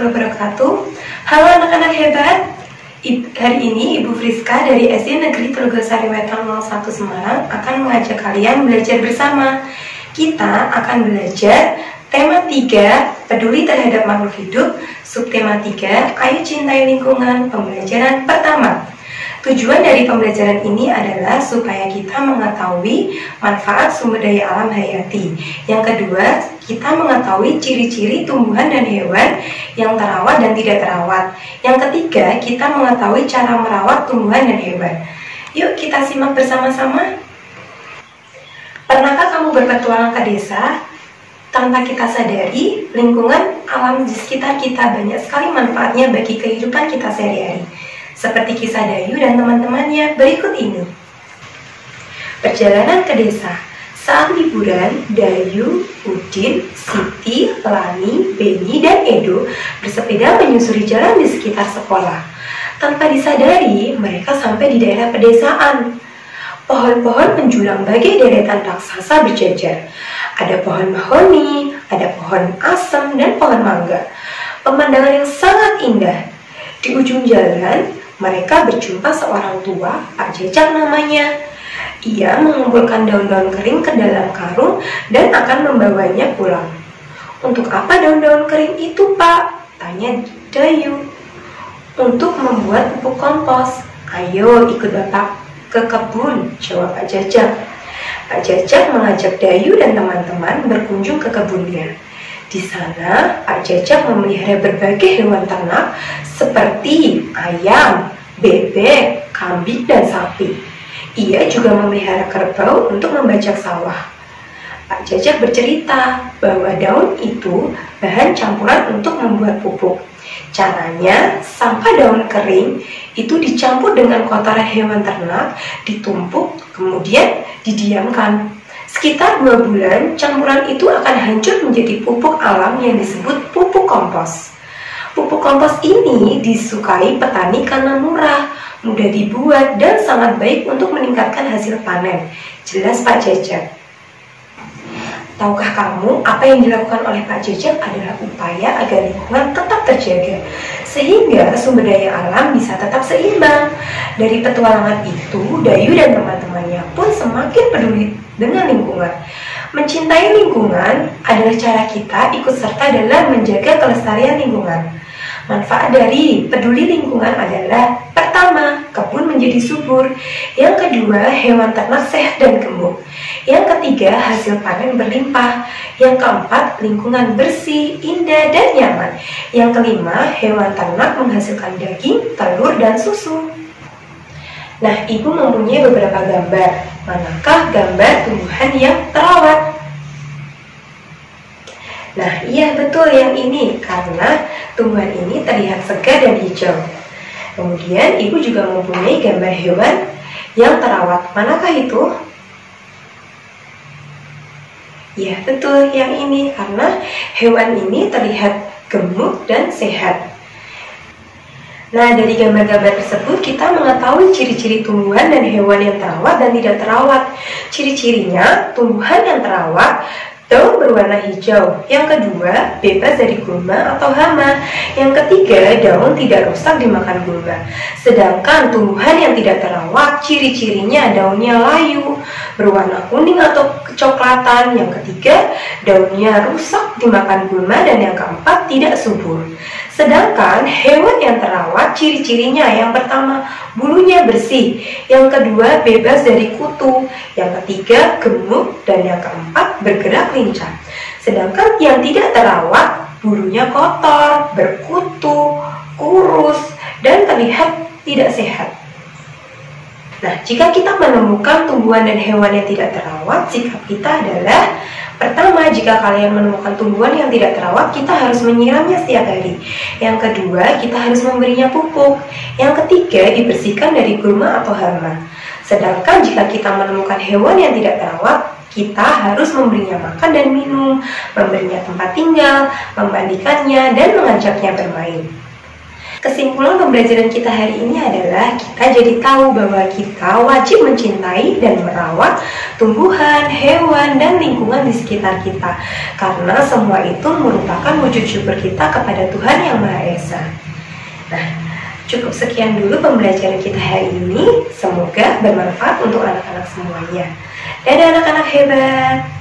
wabarakatuh. Halo anak-anak hebat. Hari ini Ibu Friska dari SD Negeri Telogosari Wetan 01 Semarang akan mengajak kalian belajar bersama. Kita akan belajar tema 3, peduli terhadap makhluk hidup, subtema 3, ayo cintai lingkungan, pembelajaran pertama. Tujuan dari pembelajaran ini adalah supaya kita mengetahui manfaat sumber daya alam hayati. Yang kedua, kita mengetahui ciri-ciri tumbuhan dan hewan yang terawat dan tidak terawat. Yang ketiga, kita mengetahui cara merawat tumbuhan dan hewan. Yuk kita simak bersama-sama. Pernahkah kamu berpetualang ke desa? Tanpa kita sadari, lingkungan alam di sekitar kita banyak sekali manfaatnya bagi kehidupan kita sehari-hari. Seperti kisah Dayu dan teman-temannya berikut ini. Perjalanan ke desa. Saat liburan, Dayu, Udin, Siti, Lani, Beni, dan Edo bersepeda menyusuri jalan di sekitar sekolah. Tanpa disadari, mereka sampai di daerah pedesaan. Pohon-pohon menjulang bagai deretan raksasa berjajar. Ada pohon mahoni, ada pohon asem, dan pohon mangga. Pemandangan yang sangat indah. Di ujung jalan, mereka berjumpa seorang tua, Pak Jajak namanya. Ia mengumpulkan daun-daun kering ke dalam karung dan akan membawanya pulang. Untuk apa daun-daun kering itu, Pak? Tanya Dayu. Untuk membuat pupuk kompos. Ayo ikut Bapak ke kebun, jawab Pak Jajak. Pak Jajak mengajak Dayu dan teman-teman berkunjung ke kebunnya. Di sana, Pak Jajak memelihara berbagai hewan ternak seperti ayam, bebek, kambing, dan sapi. Ia juga memelihara kerbau untuk membajak sawah. Pak Jajak bercerita bahwa daun itu bahan campuran untuk membuat pupuk. Caranya, sampah daun kering itu dicampur dengan kotoran hewan ternak, ditumpuk, kemudian didiamkan. Sekitar 2 bulan, campuran itu akan hancur menjadi pupuk alam yang disebut pupuk kompos. Pupuk kompos ini disukai petani karena murah, mudah dibuat, dan sangat baik untuk meningkatkan hasil panen. Jelas Pak Jajak. Tahukah kamu apa yang dilakukan oleh Pak Jajak adalah upaya agar lingkungan tetap terjaga, sehingga sumber daya alam bisa tetap seimbang. Dari petualangan itu, Dayu dan teman-temannya pun semakin peduli dengan lingkungan. Mencintai lingkungan adalah cara kita ikut serta dalam menjaga kelestarian lingkungan. Manfaat dari peduli lingkungan adalah: pertama, kebun menjadi subur. Yang kedua, hewan ternak sehat dan gemuk. Yang ketiga, hasil panen berlimpah. Yang keempat, lingkungan bersih, indah, dan nyaman. Yang kelima, hewan ternak menghasilkan daging, telur, dan susu. Nah, Ibu mempunyai beberapa gambar. Manakah gambar tumbuhan yang terawat? Nah, iya betul yang ini, karena tumbuhan ini terlihat segar dan hijau. Kemudian, Ibu juga mempunyai gambar hewan yang terawat. Manakah itu? Ya, betul yang ini, karena hewan ini terlihat gemuk dan sehat. Nah, dari gambar-gambar tersebut kita mengetahui ciri-ciri tumbuhan dan hewan yang terawat dan tidak terawat. Ciri-cirinya, tumbuhan yang terawat daun berwarna hijau. Yang kedua, bebas dari gulma atau hama. Yang ketiga, daun tidak rusak dimakan gulma. Sedangkan tumbuhan yang tidak terawat, ciri-cirinya daunnya layu, berwarna kuning atau kecoklatan. Yang ketiga, daunnya rusak dimakan gulma. Dan yang keempat, tidak subur. Sedangkan hewan yang terawat, ciri-cirinya yang pertama, bulunya bersih. Yang kedua, bebas dari kutu. Yang ketiga, gemuk. Dan yang keempat, bergerak lincah. Sedangkan yang tidak terawat, bulunya kotor, berkutu, kurus, dan terlihat tidak sehat. Nah, jika kita menemukan tumbuhan dan hewan yang tidak terawat, sikap kita adalah: pertama, jika kalian menemukan tumbuhan yang tidak terawat, kita harus menyiramnya setiap hari. Yang kedua, kita harus memberinya pupuk. Yang ketiga, dibersihkan dari gulma atau hama. Sedangkan jika kita menemukan hewan yang tidak terawat, kita harus memberinya makan dan minum, memberinya tempat tinggal, memandikannya, dan mengajaknya bermain. Kesimpulan pembelajaran kita hari ini adalah kita jadi tahu bahwa kita wajib mencintai dan merawat tumbuhan, hewan, dan lingkungan di sekitar kita. Karena semua itu merupakan wujud syukur kita kepada Tuhan Yang Maha Esa. Nah, cukup sekian dulu pembelajaran kita hari ini. Semoga bermanfaat untuk anak-anak semuanya. Dadah anak-anak hebat!